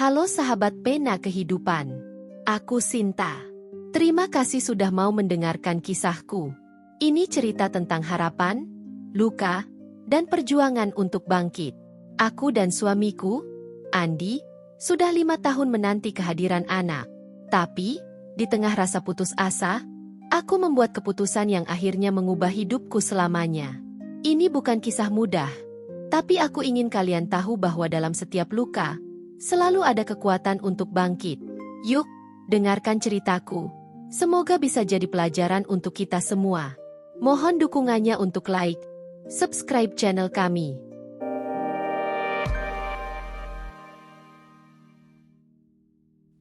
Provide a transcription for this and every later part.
Halo sahabat pena kehidupan. Aku Sinta. Terima kasih sudah mau mendengarkan kisahku. Ini cerita tentang harapan, luka, dan perjuangan untuk bangkit. Aku dan suamiku, Andi, sudah 5 tahun menanti kehadiran anak. Tapi, di tengah rasa putus asa, aku membuat keputusan yang akhirnya mengubah hidupku selamanya. Ini bukan kisah mudah, tapi aku ingin kalian tahu bahwa dalam setiap luka, selalu ada kekuatan untuk bangkit. Yuk, dengarkan ceritaku. Semoga bisa jadi pelajaran untuk kita semua. Mohon dukungannya untuk like, subscribe channel kami.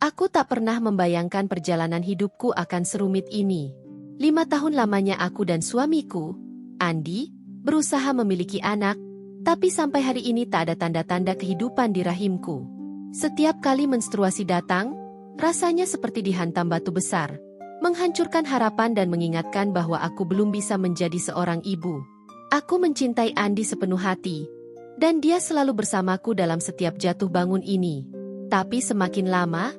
Aku tak pernah membayangkan perjalanan hidupku akan serumit ini. 5 tahun lamanya aku dan suamiku, Andi, berusaha memiliki anak, tapi sampai hari ini tak ada tanda-tanda kehidupan di rahimku. Setiap kali menstruasi datang, rasanya seperti dihantam batu besar, menghancurkan harapan dan mengingatkan bahwa aku belum bisa menjadi seorang ibu. Aku mencintai Andi sepenuh hati, dan dia selalu bersamaku dalam setiap jatuh bangun ini. Tapi semakin lama,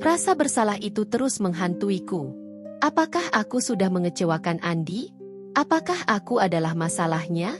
rasa bersalah itu terus menghantuiku. Apakah aku sudah mengecewakan Andi? Apakah aku adalah masalahnya?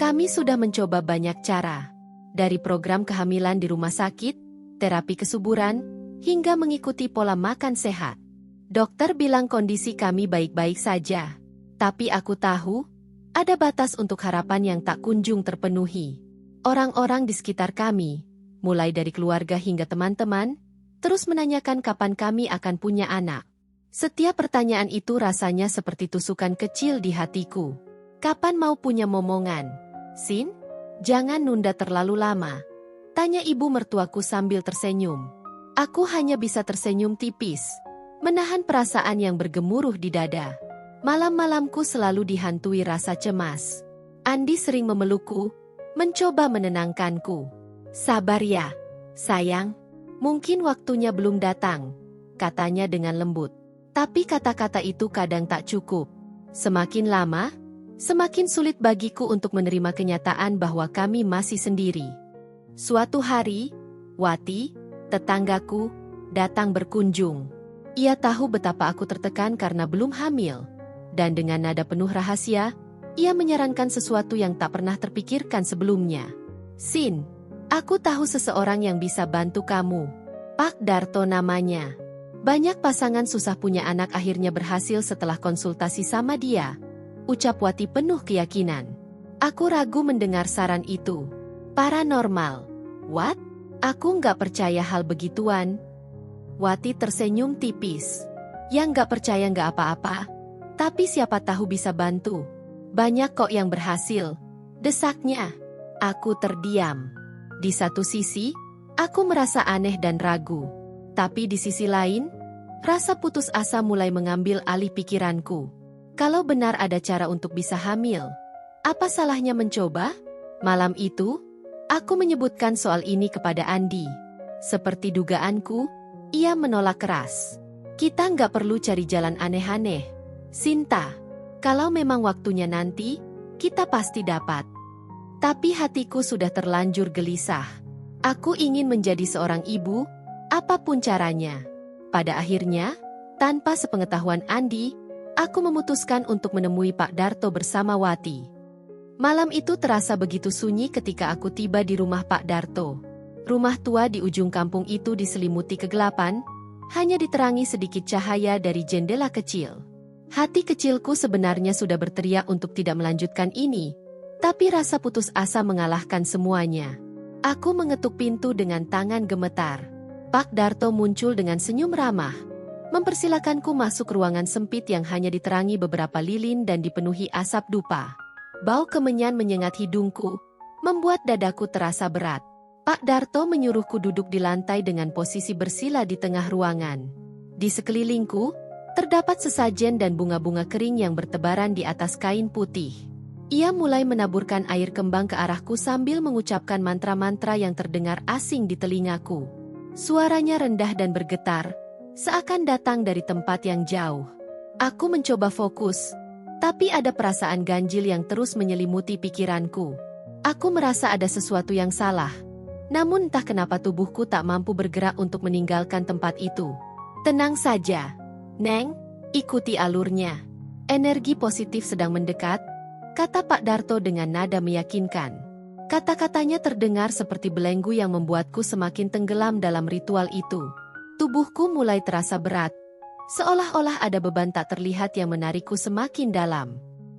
Kami sudah mencoba banyak cara, dari program kehamilan di rumah sakit, terapi kesuburan, hingga mengikuti pola makan sehat. Dokter bilang kondisi kami baik-baik saja. Tapi aku tahu, ada batas untuk harapan yang tak kunjung terpenuhi. Orang-orang di sekitar kami, mulai dari keluarga hingga teman-teman, terus menanyakan kapan kami akan punya anak. Setiap pertanyaan itu rasanya seperti tusukan kecil di hatiku. Kapan mau punya momongan? Sin, jangan nunda terlalu lama, tanya ibu mertuaku sambil tersenyum. Aku hanya bisa tersenyum tipis, menahan perasaan yang bergemuruh di dada. Malam-malamku selalu dihantui rasa cemas. Andi sering memelukku, mencoba menenangkanku. Sabar ya, sayang. Mungkin waktunya belum datang, katanya dengan lembut. Tapi kata-kata itu kadang tak cukup. Semakin lama, semakin sulit bagiku untuk menerima kenyataan bahwa kami masih sendiri. Suatu hari, Wati, tetanggaku, datang berkunjung. Ia tahu betapa aku tertekan karena belum hamil. Dan dengan nada penuh rahasia, ia menyarankan sesuatu yang tak pernah terpikirkan sebelumnya. Sin, aku tahu seseorang yang bisa bantu kamu. Pak Darto namanya. Banyak pasangan susah punya anak akhirnya berhasil setelah konsultasi sama dia, ucap Wati penuh keyakinan. Aku ragu mendengar saran itu. Paranormal. What? Aku nggak percaya hal begituan. Wati tersenyum tipis. Yang nggak percaya nggak apa-apa. Tapi siapa tahu bisa bantu. Banyak kok yang berhasil, desaknya. Aku terdiam. Di satu sisi, aku merasa aneh dan ragu. Tapi di sisi lain, rasa putus asa mulai mengambil alih pikiranku. Kalau benar ada cara untuk bisa hamil, apa salahnya mencoba? Malam itu, aku menyebutkan soal ini kepada Andi. Seperti dugaanku, ia menolak keras. Kita nggak perlu cari jalan aneh-aneh. Sinta, kalau memang waktunya nanti, kita pasti dapat. Tapi hatiku sudah terlanjur gelisah. Aku ingin menjadi seorang ibu, apapun caranya. Pada akhirnya, tanpa sepengetahuan Andi, aku memutuskan untuk menemui Pak Darto bersama Wati. Malam itu terasa begitu sunyi ketika aku tiba di rumah Pak Darto. Rumah tua di ujung kampung itu diselimuti kegelapan, hanya diterangi sedikit cahaya dari jendela kecil. Hati kecilku sebenarnya sudah berteriak untuk tidak melanjutkan ini, tapi rasa putus asa mengalahkan semuanya. Aku mengetuk pintu dengan tangan gemetar. Pak Darto muncul dengan senyum ramah, mempersilakanku masuk ruangan sempit yang hanya diterangi beberapa lilin dan dipenuhi asap dupa. Bau kemenyan menyengat hidungku, membuat dadaku terasa berat. Pak Darto menyuruhku duduk di lantai dengan posisi bersila di tengah ruangan. Di sekelilingku, terdapat sesajen dan bunga-bunga kering yang bertebaran di atas kain putih. Ia mulai menaburkan air kembang ke arahku sambil mengucapkan mantra-mantra yang terdengar asing di telingaku. Suaranya rendah dan bergetar, seakan datang dari tempat yang jauh. Aku mencoba fokus, tapi ada perasaan ganjil yang terus menyelimuti pikiranku. Aku merasa ada sesuatu yang salah. Namun entah kenapa tubuhku tak mampu bergerak untuk meninggalkan tempat itu. Tenang saja, Neng, ikuti alurnya. Energi positif sedang mendekat, kata Pak Darto dengan nada meyakinkan. Kata-katanya terdengar seperti belenggu yang membuatku semakin tenggelam dalam ritual itu. Tubuhku mulai terasa berat, seolah-olah ada beban tak terlihat yang menarikku semakin dalam.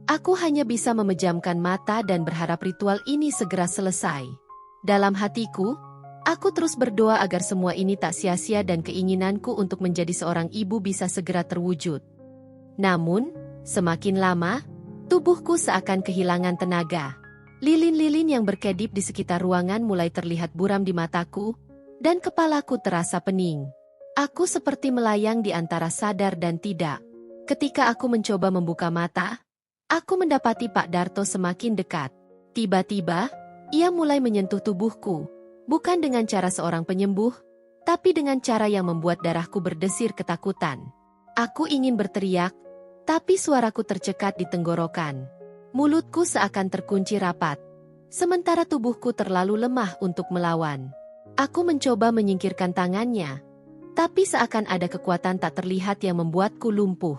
Aku hanya bisa memejamkan mata dan berharap ritual ini segera selesai. Dalam hatiku, aku terus berdoa agar semua ini tak sia-sia dan keinginanku untuk menjadi seorang ibu bisa segera terwujud. Namun, semakin lama, tubuhku seakan kehilangan tenaga. Lilin-lilin yang berkedip di sekitar ruangan mulai terlihat buram di mataku, dan kepalaku terasa pening. Aku seperti melayang di antara sadar dan tidak. Ketika aku mencoba membuka mata, aku mendapati Pak Darto semakin dekat. Tiba-tiba, ia mulai menyentuh tubuhku, bukan dengan cara seorang penyembuh, tapi dengan cara yang membuat darahku berdesir ketakutan. Aku ingin berteriak, tapi suaraku tercekat di tenggorokan. Mulutku seakan terkunci rapat, sementara tubuhku terlalu lemah untuk melawan. Aku mencoba menyingkirkan tangannya, tapi seakan ada kekuatan tak terlihat yang membuatku lumpuh.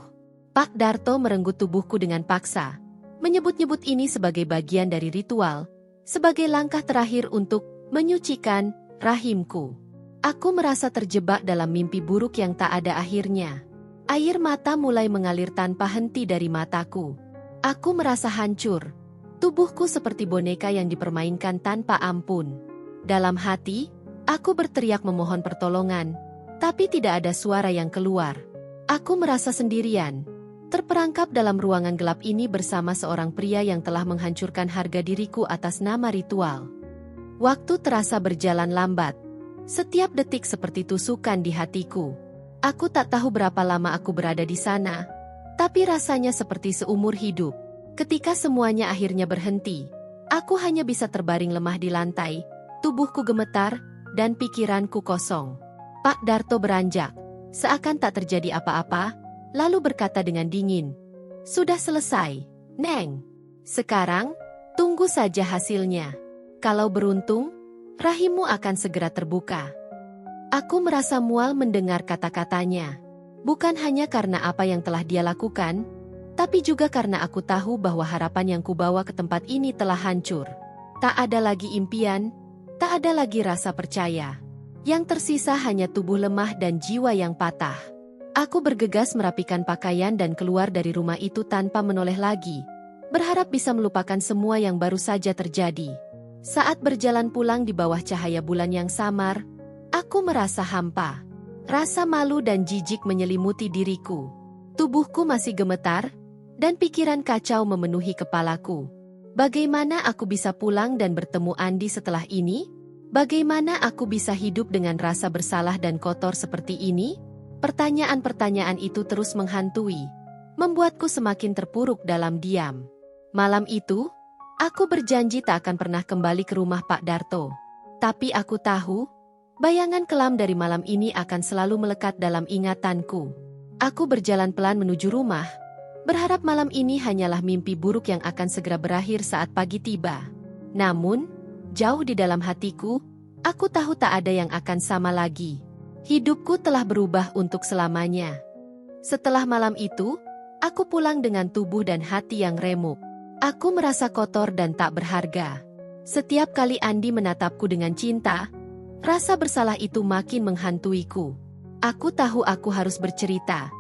Pak Darto merenggut tubuhku dengan paksa, menyebut-nyebut ini sebagai bagian dari ritual, sebagai langkah terakhir untuk menyucikan rahimku. Aku merasa terjebak dalam mimpi buruk yang tak ada akhirnya. Air mata mulai mengalir tanpa henti dari mataku. Aku merasa hancur. Tubuhku seperti boneka yang dipermainkan tanpa ampun. Dalam hati, aku berteriak memohon pertolongan, tapi tidak ada suara yang keluar. Aku merasa sendirian, terperangkap dalam ruangan gelap ini bersama seorang pria yang telah menghancurkan harga diriku atas nama ritual. Waktu terasa berjalan lambat. Setiap detik seperti tusukan di hatiku. Aku tak tahu berapa lama aku berada di sana, tapi rasanya seperti seumur hidup. Ketika semuanya akhirnya berhenti, aku hanya bisa terbaring lemah di lantai, tubuhku gemetar, dan pikiranku kosong. Pak Darto beranjak, seakan tak terjadi apa-apa, lalu berkata dengan dingin, "Sudah selesai, Neng. Sekarang, tunggu saja hasilnya. Kalau beruntung, rahimmu akan segera terbuka." Aku merasa mual mendengar kata-katanya. Bukan hanya karena apa yang telah dia lakukan, tapi juga karena aku tahu bahwa harapan yang kubawa ke tempat ini telah hancur. Tak ada lagi impian, tak ada lagi rasa percaya. Yang tersisa hanya tubuh lemah dan jiwa yang patah. Aku bergegas merapikan pakaian dan keluar dari rumah itu tanpa menoleh lagi, berharap bisa melupakan semua yang baru saja terjadi. Saat berjalan pulang di bawah cahaya bulan yang samar, aku merasa hampa. Rasa malu dan jijik menyelimuti diriku. Tubuhku masih gemetar, dan pikiran kacau memenuhi kepalaku. Bagaimana aku bisa pulang dan bertemu Andi setelah ini? Bagaimana aku bisa hidup dengan rasa bersalah dan kotor seperti ini? Pertanyaan-pertanyaan itu terus menghantui, membuatku semakin terpuruk dalam diam. Malam itu, aku berjanji tak akan pernah kembali ke rumah Pak Darto. Tapi aku tahu, bayangan kelam dari malam ini akan selalu melekat dalam ingatanku. Aku berjalan pelan menuju rumah, berharap malam ini hanyalah mimpi buruk yang akan segera berakhir saat pagi tiba. Namun, jauh di dalam hatiku, aku tahu tak ada yang akan sama lagi. Hidupku telah berubah untuk selamanya. Setelah malam itu, aku pulang dengan tubuh dan hati yang remuk. Aku merasa kotor dan tak berharga. Setiap kali Andi menatapku dengan cinta, rasa bersalah itu makin menghantuiku. Aku tahu aku harus bercerita.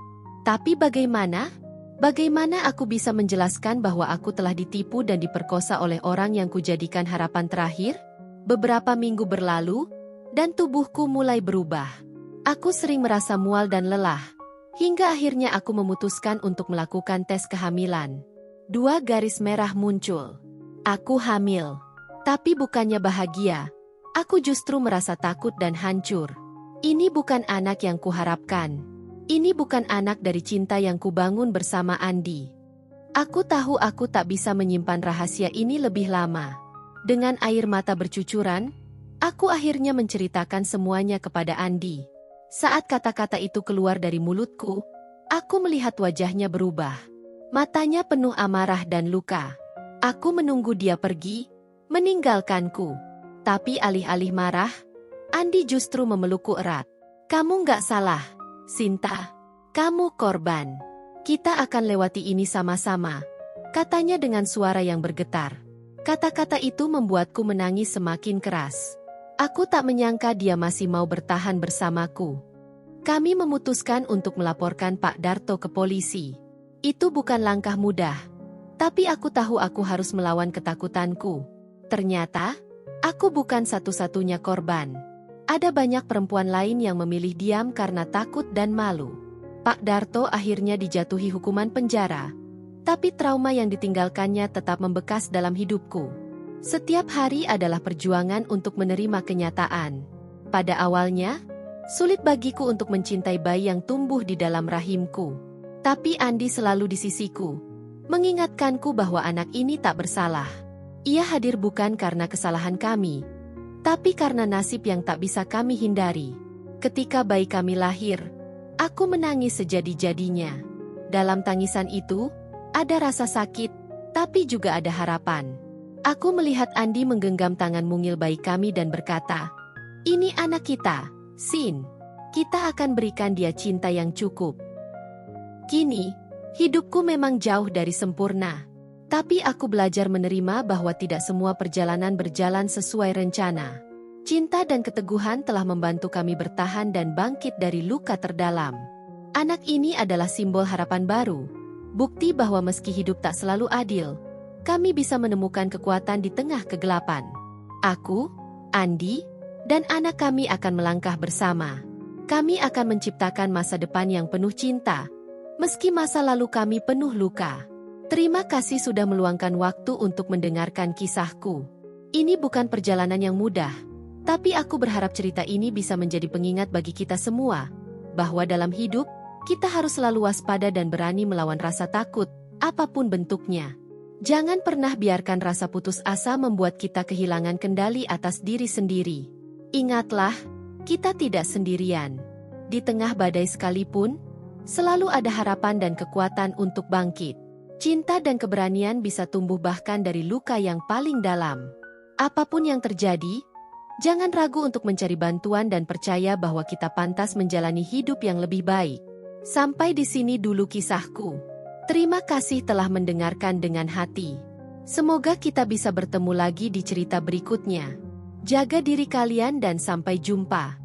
Tapi bagaimana? Bagaimana aku bisa menjelaskan bahwa aku telah ditipu dan diperkosa oleh orang yang kujadikan harapan terakhir? Beberapa minggu berlalu, dan tubuhku mulai berubah. Aku sering merasa mual dan lelah, hingga akhirnya aku memutuskan untuk melakukan tes kehamilan. 2 garis merah muncul. Aku hamil. Tapi bukannya bahagia, aku justru merasa takut dan hancur. Ini bukan anak yang kuharapkan. Ini bukan anak dari cinta yang kubangun bersama Andi. Aku tahu aku tak bisa menyimpan rahasia ini lebih lama. Dengan air mata bercucuran, aku akhirnya menceritakan semuanya kepada Andi. Saat kata-kata itu keluar dari mulutku, aku melihat wajahnya berubah. Matanya penuh amarah dan luka. Aku menunggu dia pergi, meninggalkanku. Tapi alih-alih marah, Andi justru memelukku erat. Kamu nggak salah, Sinta. Kamu korban. Kita akan lewati ini sama-sama, katanya dengan suara yang bergetar. Kata-kata itu membuatku menangis semakin keras. Aku tak menyangka dia masih mau bertahan bersamaku. Kami memutuskan untuk melaporkan Pak Darto ke polisi. Itu bukan langkah mudah. Tapi aku tahu aku harus melawan ketakutanku. Ternyata, aku bukan satu-satunya korban. Ada banyak perempuan lain yang memilih diam karena takut dan malu. Pak Darto akhirnya dijatuhi hukuman penjara. Tapi trauma yang ditinggalkannya tetap membekas dalam hidupku. Setiap hari adalah perjuangan untuk menerima kenyataan. Pada awalnya, sulit bagiku untuk mencintai bayi yang tumbuh di dalam rahimku. Tapi Andi selalu di sisiku, mengingatkanku bahwa anak ini tak bersalah. Ia hadir bukan karena kesalahan kami, tapi karena nasib yang tak bisa kami hindari. Ketika bayi kami lahir, aku menangis sejadi-jadinya. Dalam tangisan itu, ada rasa sakit, tapi juga ada harapan. Aku melihat Andi menggenggam tangan mungil bayi kami dan berkata, "Ini anak kita, Sin. Kita akan berikan dia cinta yang cukup." Kini, hidupku memang jauh dari sempurna. Tapi aku belajar menerima bahwa tidak semua perjalanan berjalan sesuai rencana. Cinta dan keteguhan telah membantu kami bertahan dan bangkit dari luka terdalam. Anak ini adalah simbol harapan baru. Bukti bahwa meski hidup tak selalu adil, kami bisa menemukan kekuatan di tengah kegelapan. Aku, Andi, dan anak kami akan melangkah bersama. Kami akan menciptakan masa depan yang penuh cinta, meski masa lalu kami penuh luka. Terima kasih sudah meluangkan waktu untuk mendengarkan kisahku. Ini bukan perjalanan yang mudah, tapi aku berharap cerita ini bisa menjadi pengingat bagi kita semua, bahwa dalam hidup, kita harus selalu waspada dan berani melawan rasa takut, apapun bentuknya. Jangan pernah biarkan rasa putus asa membuat kita kehilangan kendali atas diri sendiri. Ingatlah, kita tidak sendirian. Di tengah badai sekalipun, selalu ada harapan dan kekuatan untuk bangkit. Cinta dan keberanian bisa tumbuh bahkan dari luka yang paling dalam. Apapun yang terjadi, jangan ragu untuk mencari bantuan dan percaya bahwa kita pantas menjalani hidup yang lebih baik. Sampai di sini dulu kisahku. Terima kasih telah mendengarkan dengan hati. Semoga kita bisa bertemu lagi di cerita berikutnya. Jaga diri kalian dan sampai jumpa.